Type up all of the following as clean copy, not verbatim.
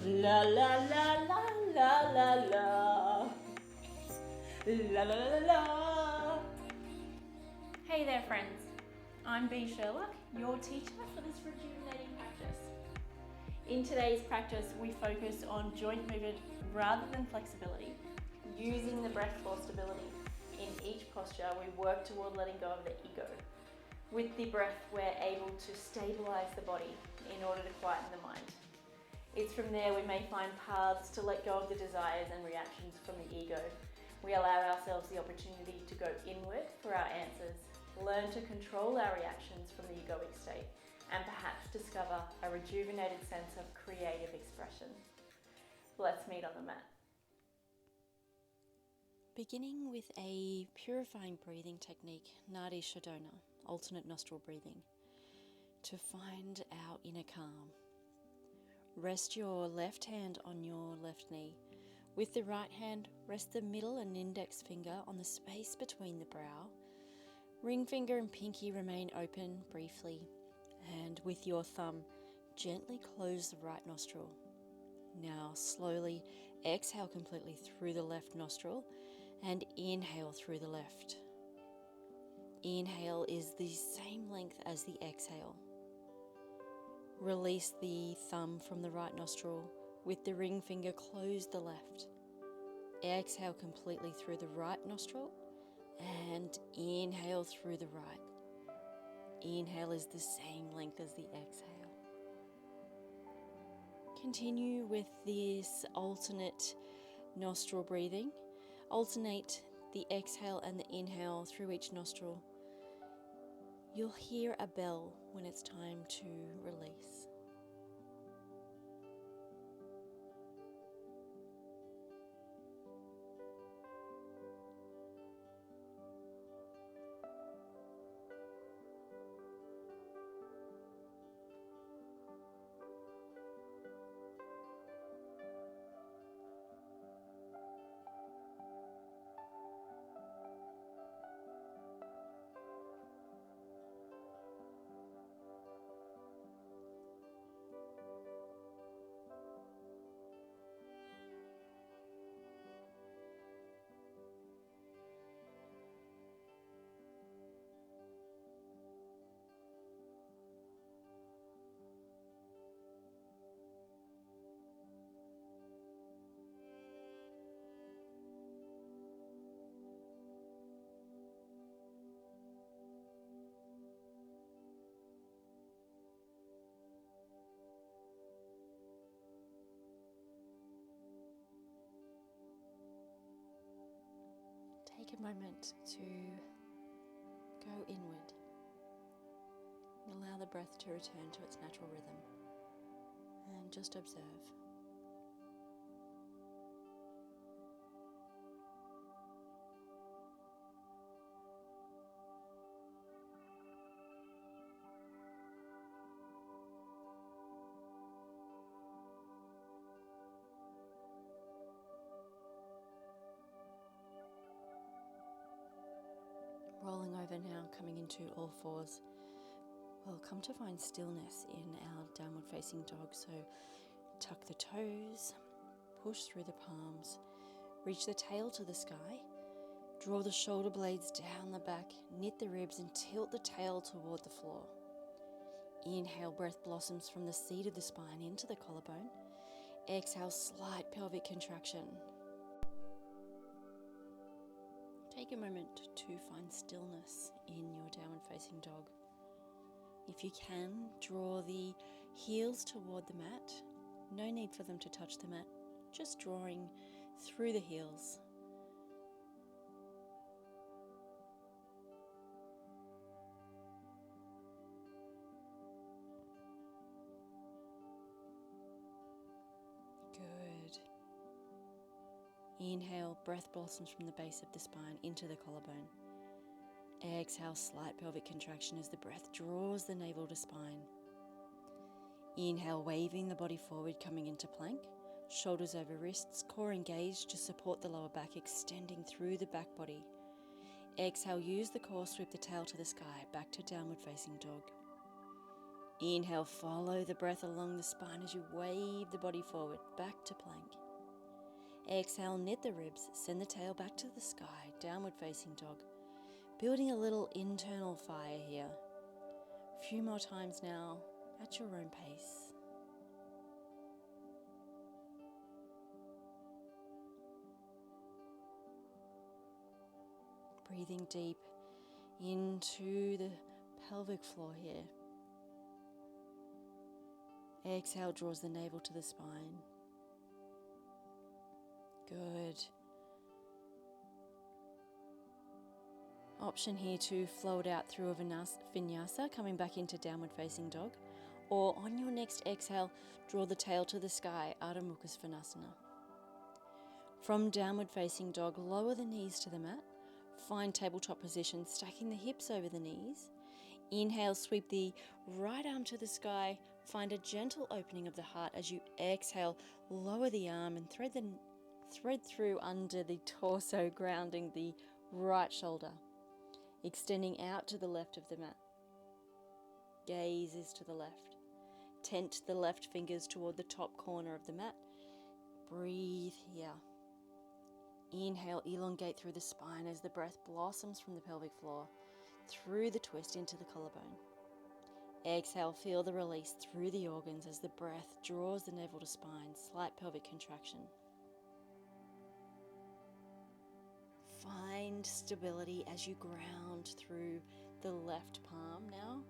La la la la la la la. La la la la. Hey there friends, I'm B. Sherlock, your teacher for this rejuvenating practice. In today's practice, we focus on joint movement rather than flexibility. Using the breath for stability. In each posture, we work toward letting go of the ego. With the breath, we're able to stabilise the body in order to quieten the mind. It's from there we may find paths to let go of the desires and reactions from the ego. We allow ourselves the opportunity to go inward for our answers, learn to control our reactions from the egoic state, and perhaps discover a rejuvenated sense of creative expression. Let's meet on the mat. Beginning with a purifying breathing technique, Nadi Shodhana, alternate nostril breathing, to find our inner calm. Rest your left hand on your left knee. With the right hand, rest the middle and index finger on the space between the brow. Ring finger and pinky remain open briefly. And with your thumb, gently close the right nostril. Now slowly exhale completely through the left nostril and inhale through the left. Inhale is the same length as the exhale. Release the thumb from the right nostril. With the ring finger, close the left. Exhale completely through the right nostril and inhale through the right. Inhale is the same length as the exhale. Continue with this alternate nostril breathing. Alternate the exhale and the inhale through each nostril. You'll hear a bell when it's time to release. Take a moment to go inward and allow the breath to return to its natural rhythm, and just observe. Rolling over now, coming into all fours. We'll come to find stillness in our downward facing dog. So tuck the toes, push through the palms, reach the tail to the sky, draw the shoulder blades down the back, knit the ribs and tilt the tail toward the floor. Inhale, breath blossoms from the seat of the spine into the collarbone. Exhale, slight pelvic contraction. Take a moment to find stillness in your downward facing dog. If you can, draw the heels toward the mat. No need for them to touch the mat, just drawing through the heels. Good. Inhale, breath blossoms from the base of the spine into the collarbone. Exhale, slight pelvic contraction as the breath draws the navel to spine. Inhale, waving the body forward, coming into plank. Shoulders over wrists, core engaged to support the lower back, extending through the back body. Exhale, use the core, sweep the tail to the sky, back to downward facing dog. Inhale, follow the breath along the spine as you wave the body forward, back to plank. Exhale, knit the ribs, send the tail back to the sky, downward facing dog. Building a little internal fire here. A few more times now, at your own pace. Breathing deep into the pelvic floor here. Exhale draws the navel to the spine. Good. Option here to float out through a vinyasa, coming back into downward facing dog. Or on your next exhale, draw the tail to the sky, Ardha Mukha Svanasana. From downward facing dog, lower the knees to the mat. Find tabletop position, stacking the hips over the knees. Inhale, sweep the right arm to the sky. Find a gentle opening of the heart as you exhale, lower the arm and thread through under the torso, grounding the right shoulder. Extending out to the left of the mat. Gaze is to the left. Tent the left fingers toward the top corner of the mat. Breathe here. Inhale, elongate through the spine as the breath blossoms from the pelvic floor, through the twist into the collarbone. Exhale, feel the release through the organs as the breath draws the navel to spine, slight pelvic contraction. Find stability as you ground through the left palm now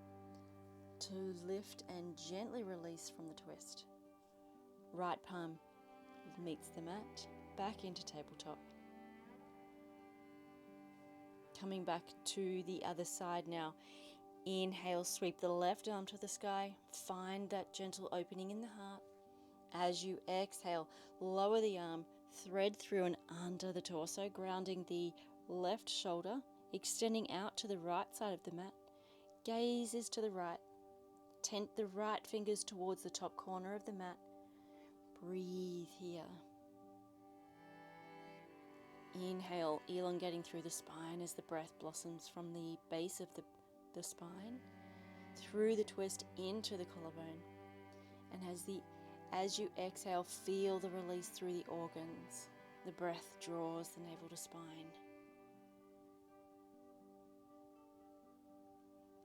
to lift and gently release from the twist. Right palm meets the mat, back into tabletop. Coming back to the other side now. Inhale, sweep the left arm to the sky. Find that gentle opening in the heart. As you exhale, lower the arm, thread through and under the torso, grounding the left shoulder, extending out to the right side of the mat. Gaze is to the right. Tent the right fingers towards the top corner of the mat. Breathe here. Inhale, elongating through the spine as the breath blossoms from the base of the spine, through the twist into the collarbone. And as you exhale, feel the release through the organs. The breath draws the navel to spine.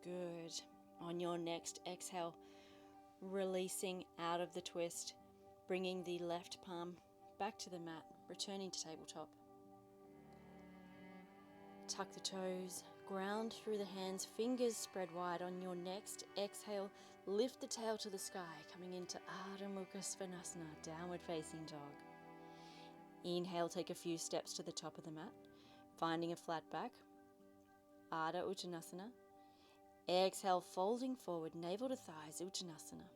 Good. On your next exhale, releasing out of the twist, bringing the left palm back to the mat, returning to tabletop. Tuck the toes, ground through the hands, fingers spread wide. On your next exhale, lift the tail to the sky, coming into Ardha Mukha Svanasana, downward facing dog. Inhale, take a few steps to the top of the mat, finding a flat back, Ardha Uttanasana. Exhale, folding forward, navel to thighs, Uttanasana.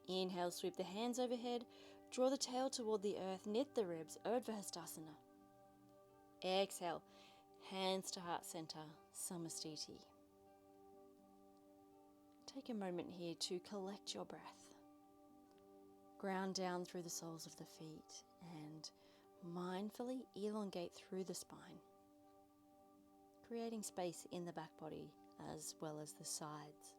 Inhale, sweep the hands overhead, draw the tail toward the earth, knit the ribs, Urdhva Hastasana. Exhale, hands to heart center, Samastiti. Take a moment here to collect your breath. Ground down through the soles of the feet and mindfully elongate through the spine, creating space in the back body as well as the sides.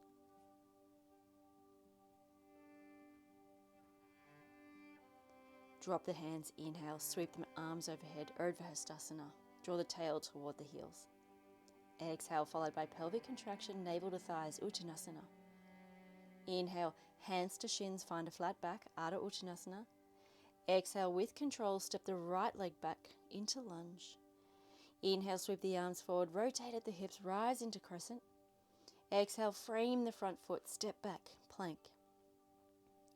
Drop the hands, inhale, sweep the arms overhead, Urdhva Hastasana. Draw the tail toward the heels. Exhale, followed by pelvic contraction, navel to thighs, Uttanasana. Inhale, hands to shins, find a flat back, Ardha Uttanasana. Exhale, with control, step the right leg back into lunge. Inhale, sweep the arms forward, rotate at the hips, rise into crescent. Exhale, frame the front foot, step back, plank.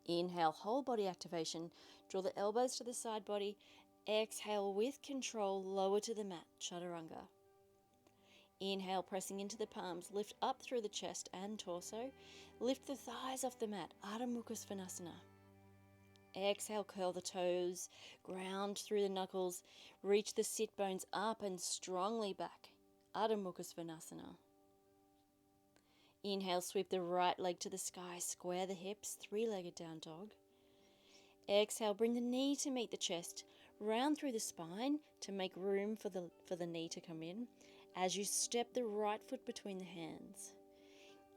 Inhale, whole body activation, draw the elbows to the side body. Exhale, with control, lower to the mat, Chaturanga. Inhale, pressing into the palms, lift up through the chest and torso. Lift the thighs off the mat, Ardha Mukha Svanasana. Exhale, curl the toes, ground through the knuckles, reach the sit bones up and strongly back, Ardha Mukha Svanasana. Inhale, sweep the right leg to the sky, square the hips, three-legged down dog. Exhale, bring the knee to meet the chest, round through the spine to make room for the knee to come in as you step the right foot between the hands.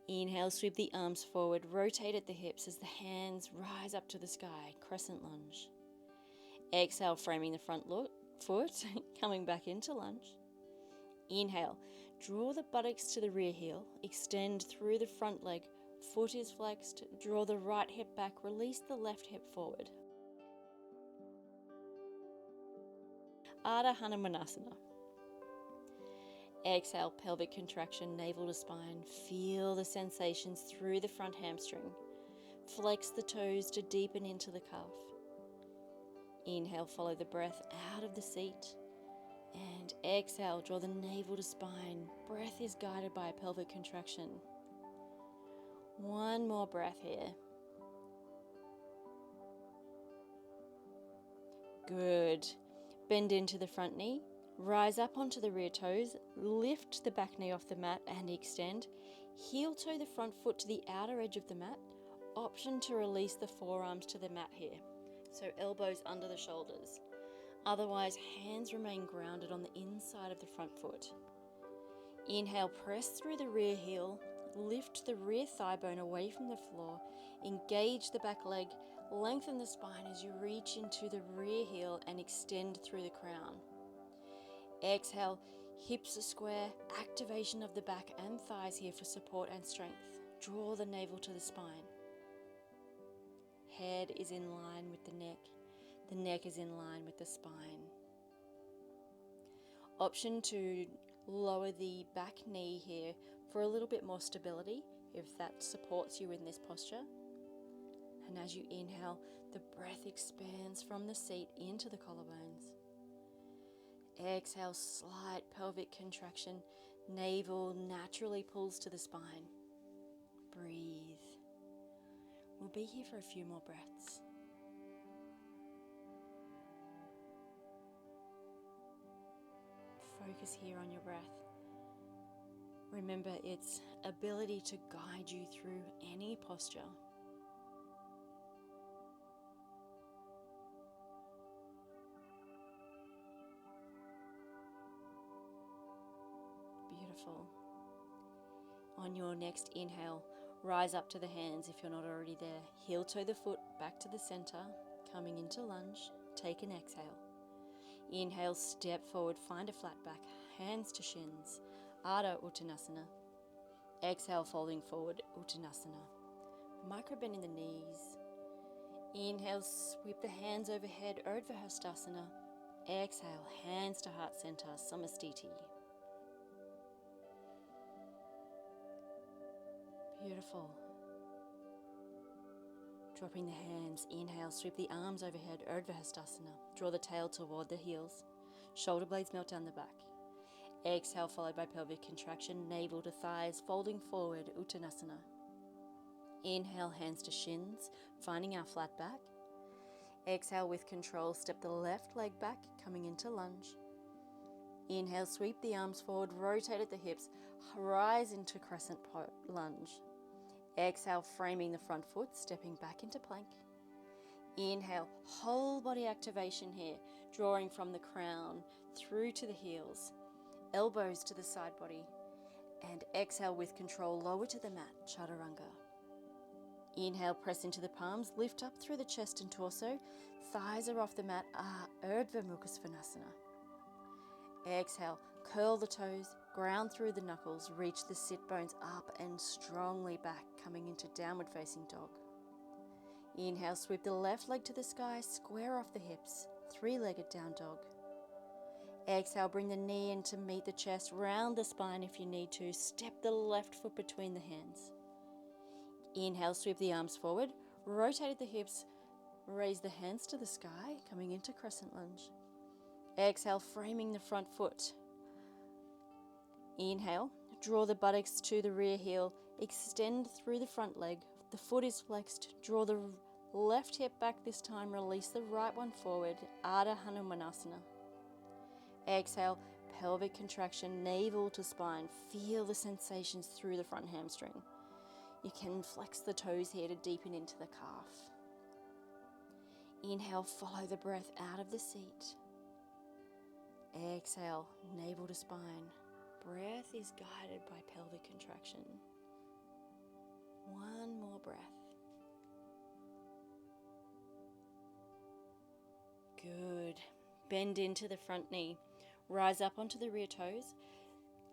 Inhale, sweep the arms forward, rotate at the hips as the hands rise up to the sky, crescent lunge. Exhale, framing the front foot, coming back into lunge. Inhale, draw the buttocks to the rear heel, extend through the front leg, foot is flexed, draw the right hip back, release the left hip forward. Ardha Hanumanasana. Exhale, pelvic contraction, navel to spine. Feel the sensations through the front hamstring. Flex the toes to deepen into the calf. Inhale, follow the breath out of the seat. And exhale, draw the navel to spine. Breath is guided by a pelvic contraction. One more breath here. Good. Bend into the front knee. Rise up onto the rear toes. Lift the back knee off the mat and extend. Heel toe the front foot to the outer edge of the mat. Option to release the forearms to the mat here. So elbows under the shoulders. Otherwise, hands remain grounded on the inside of the front foot. Inhale, press through the rear heel. Lift the rear thigh bone away from the floor. Engage the back leg. Lengthen the spine as you reach into the rear heel and extend through the crown. Exhale, hips are square. Activation of the back and thighs here for support and strength. Draw the navel to the spine. Head is in line with the neck. The neck is in line with the spine. Option to lower the back knee here for a little bit more stability if that supports you in this posture. And as you inhale, the breath expands from the seat into the collarbones. Exhale, slight pelvic contraction. Navel naturally pulls to the spine. Breathe. We'll be here for a few more breaths. Focus here on your breath. Remember its ability to guide you through any posture. Beautiful. On your next inhale, rise up to the hands if you're not already there. Heel toe the foot back to the center, coming into lunge. Take an exhale. Inhale, step forward, find a flat back, hands to shins. Ardha Uttanasana. Exhale, folding forward, Uttanasana. Micro bend in the knees. Inhale, sweep the hands overhead, Urdhva Hastasana. Exhale, hands to heart center, Samastiti. Beautiful. Dropping the hands, inhale, sweep the arms overhead, Urdhva Hastasana. Draw the tail toward the heels. Shoulder blades melt down the back. Exhale, followed by pelvic contraction, navel to thighs, folding forward, Uttanasana. Inhale, hands to shins, finding our flat back. Exhale, with control, step the left leg back, coming into lunge. Inhale, sweep the arms forward, rotate at the hips, rise into crescent lunge. Exhale, framing the front foot, stepping back into plank. Inhale, whole body activation here, drawing from the crown through to the heels, elbows to the side body. And exhale with control, lower to the mat, Chaturanga. Inhale, press into the palms, lift up through the chest and torso. Thighs are off the mat, Urdhva Mukha Svanasana. Exhale, curl the toes, ground through the knuckles, reach the sit bones up and strongly back, coming into downward facing dog. Inhale, sweep the left leg to the sky, square off the hips, three-legged down dog. Exhale, bring the knee in to meet the chest, round the spine if you need to, step the left foot between the hands. Inhale, sweep the arms forward, rotate at the hips, raise the hands to the sky, coming into crescent lunge. Exhale, framing the front foot. Inhale, draw the buttocks to the rear heel, extend through the front leg. The foot is flexed. Draw the left hip back this time, release the right one forward, Ardha Hanumanasana. Exhale, pelvic contraction, navel to spine. Feel the sensations through the front hamstring. You can flex the toes here to deepen into the calf. Inhale, follow the breath out of the seat. Exhale, navel to spine. Breath is guided by pelvic contraction. One more breath. Good. Bend into the front knee. Rise up onto the rear toes.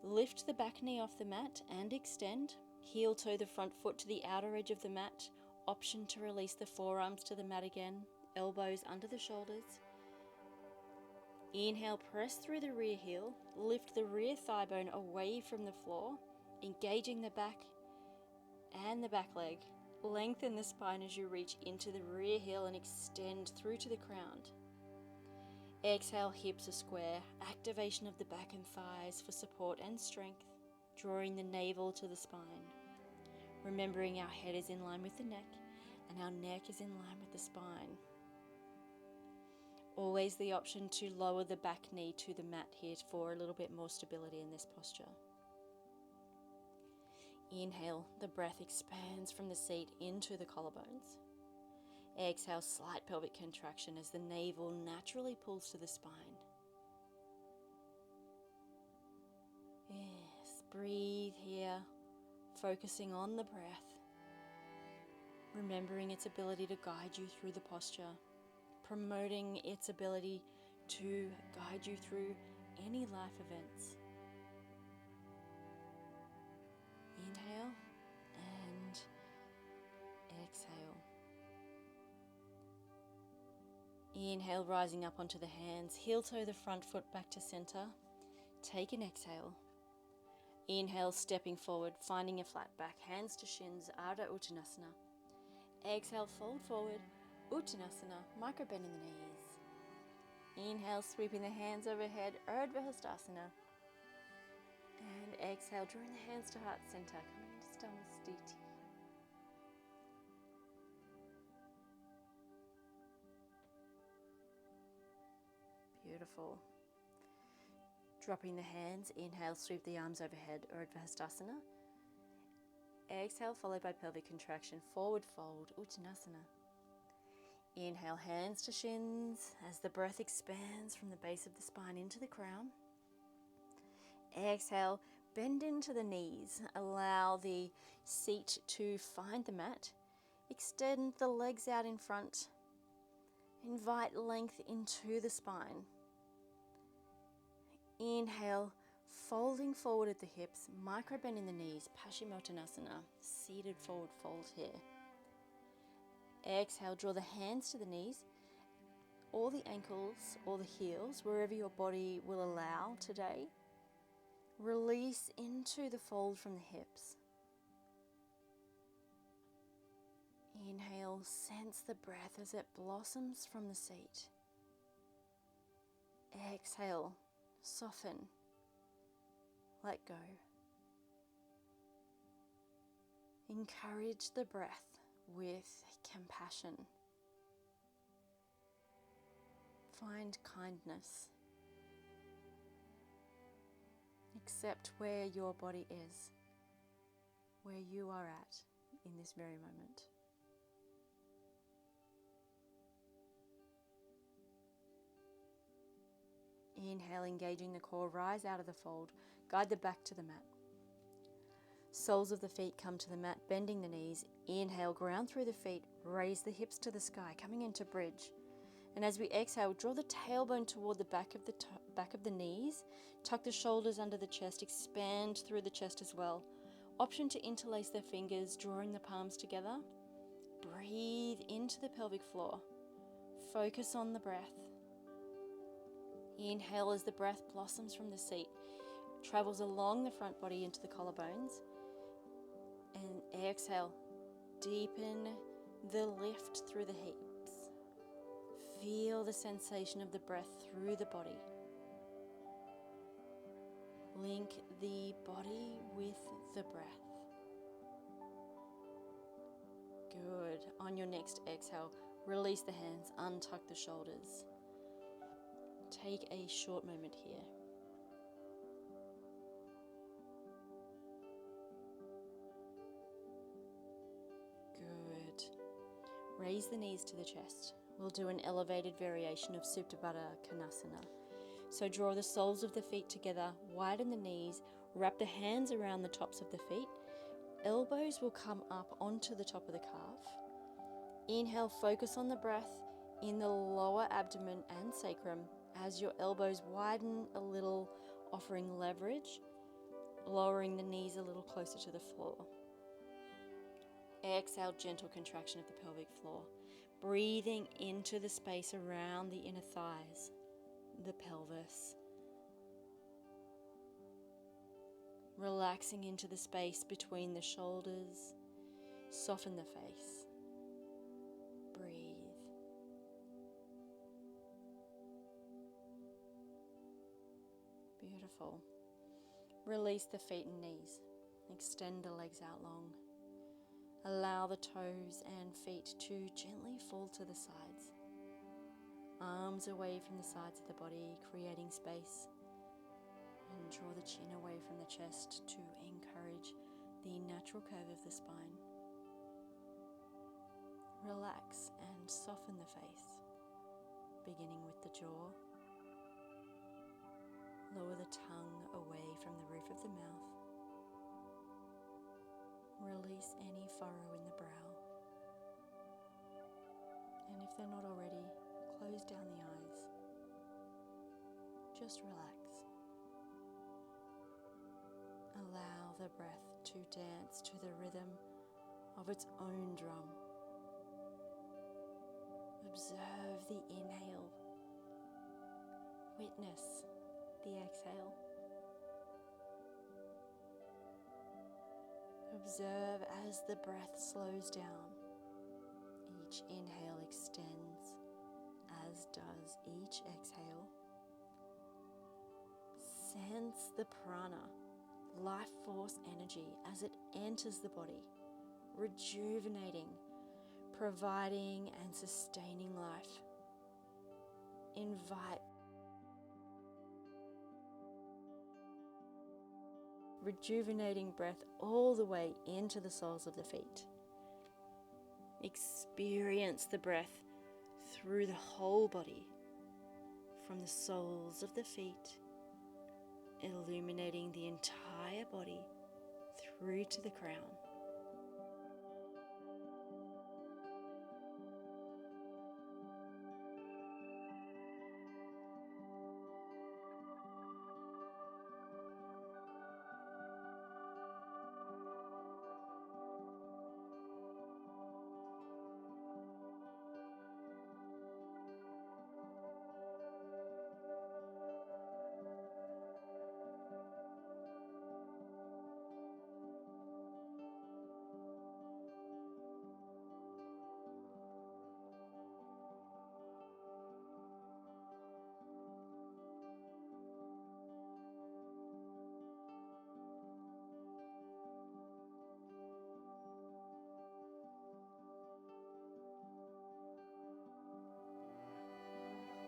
Lift the back knee off the mat and extend. Heel toe the front foot to the outer edge of the mat. Option to release the forearms to the mat again. Elbows under the shoulders. Inhale, press through the rear heel. Lift the rear thigh bone away from the floor, engaging the back and the back leg. Lengthen the spine as you reach into the rear heel and extend through to the crown. Exhale, hips are square. Activation of the back and thighs for support and strength, drawing the navel to the spine. Remembering our head is in line with the neck and our neck is in line with the spine. Always the option to lower the back knee to the mat here for a little bit more stability in this posture. Inhale, the breath expands from the seat into the collarbones. Exhale, slight pelvic contraction as the navel naturally pulls to the spine. Yes, breathe here, focusing on the breath, remembering its ability to guide you through the posture, promoting its ability to guide you through any life events. Inhale and exhale. Inhale, rising up onto the hands, heel toe the front foot back to center. Take an exhale. Inhale, stepping forward, finding a flat back, hands to shins, Ardha Uttanasana. Exhale, fold forward, Uttanasana, micro bend in the knees. Inhale, sweeping the hands overhead, Urdhva Hastasana. And exhale, drawing the hands to heart center, coming into Stamastiti. Beautiful. Dropping the hands, inhale, sweep the arms overhead, Urdhva Hastasana. Exhale, followed by pelvic contraction, forward fold, Uttanasana. Inhale, hands to shins as the breath expands from the base of the spine into the crown. Exhale, bend into the knees. Allow the seat to find the mat. Extend the legs out in front. Invite length into the spine. Inhale, folding forward at the hips, micro bend in the knees, Paschimottanasana, seated forward fold here. Exhale, draw the hands to the knees, or the ankles, or the heels, wherever your body will allow today. Release into the fold from the hips. Inhale, sense the breath as it blossoms from the seat. Exhale, soften, let go. Encourage the breath with compassion. Find kindness. Accept where your body is, where you are at in this very moment. Inhale, engaging the core, rise out of the fold, guide the back to the mat. Soles of the feet come to the mat, bending the knees. Inhale, ground through the feet, raise the hips to the sky, coming into bridge. And as we exhale, draw the tailbone toward the back of the knees, tuck the shoulders under the chest, expand through the chest as well. Option to interlace the fingers, drawing the palms together. Breathe into the pelvic floor. Focus on the breath. Inhale as the breath blossoms from the seat, travels along the front body into the collarbones. And exhale, deepen the lift through the hips. Feel the sensation of the breath through the body. Link the body with the breath. Good. On your next exhale, release the hands, untuck the shoulders. Take a short moment here. Good. Raise the knees to the chest. We'll do an elevated variation of Supta Baddha Konasana. So draw the soles of the feet together, widen the knees, wrap the hands around the tops of the feet, Elbows will come up onto the top of the calf. Inhale, focus on the breath in the lower abdomen and sacrum as your elbows widen a little, offering leverage, lowering the knees a little closer to the floor. Exhale, gentle contraction of the pelvic floor, breathing into the space around the inner thighs, the pelvis. Relaxing into the space between the shoulders, soften the face. Breathe. Beautiful. Release the feet and knees. Extend the legs out long. Allow the toes and feet to gently fall to the sides. Arms away from the sides of the body, creating space. And draw the chin away from the chest to encourage the natural curve of the spine. Relax and soften the face, beginning with the jaw. Lower the tongue away from the roof of the mouth. Release any furrow in the brow. And if they're not already, close down the eyes. Just relax. Allow the breath to dance to the rhythm of its own drum. Observe the inhale. Witness the exhale. Observe as the breath slows down. Each inhale extends, as does each exhale. Sense the prana, life force energy, as it enters the body, rejuvenating, providing and sustaining life. Invite rejuvenating breath all the way into the soles of the feet. Experience the breath through the whole body, from the soles of the feet, illuminating the entire body through to the crown.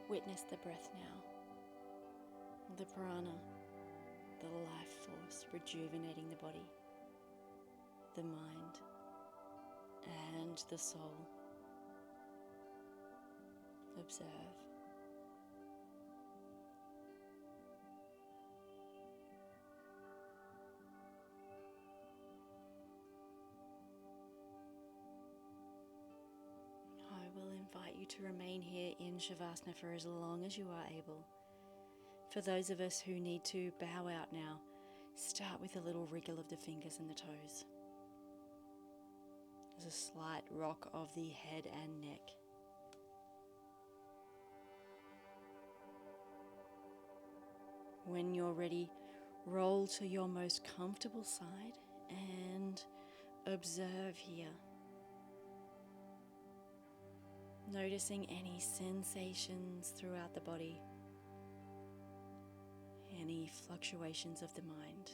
Witness the breath now. The prana, the life force rejuvenating the body, the mind, and the soul. Observe. I will invite you to remain here in Shavasana for as long as you are able. For those of us who need to bow out now, start with a little wriggle of the fingers and the toes. There's a slight rock of the head and neck. When you're ready, roll to your most comfortable side and observe here. Noticing any sensations throughout the body, any fluctuations of the mind.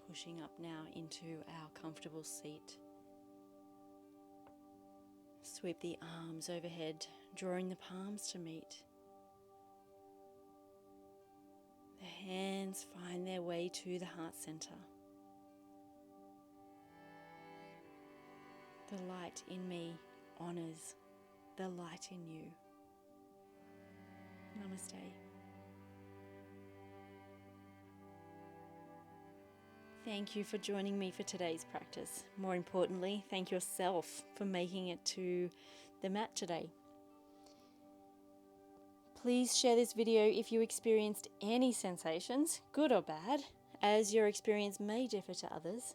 Pushing up now into our comfortable seat. Sweep the arms overhead, drawing the palms to meet. The hands find their way to the heart center. The light in me honours the light in you. Namaste. Thank you for joining me for today's practice. More importantly, thank yourself for making it to the mat today. Please share this video if you experienced any sensations, good or bad, as your experience may differ to others.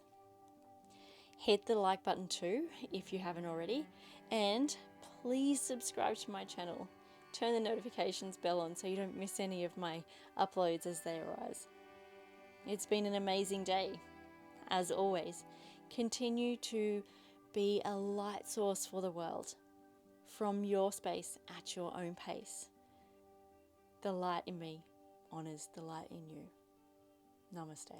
Hit the like button too if you haven't already, and please subscribe to my channel. Turn the notifications bell on so you don't miss any of my uploads as they arise. It's been an amazing day. As always, continue to be a light source for the world from your space at your own pace. The light in me honours the light in you. Namaste.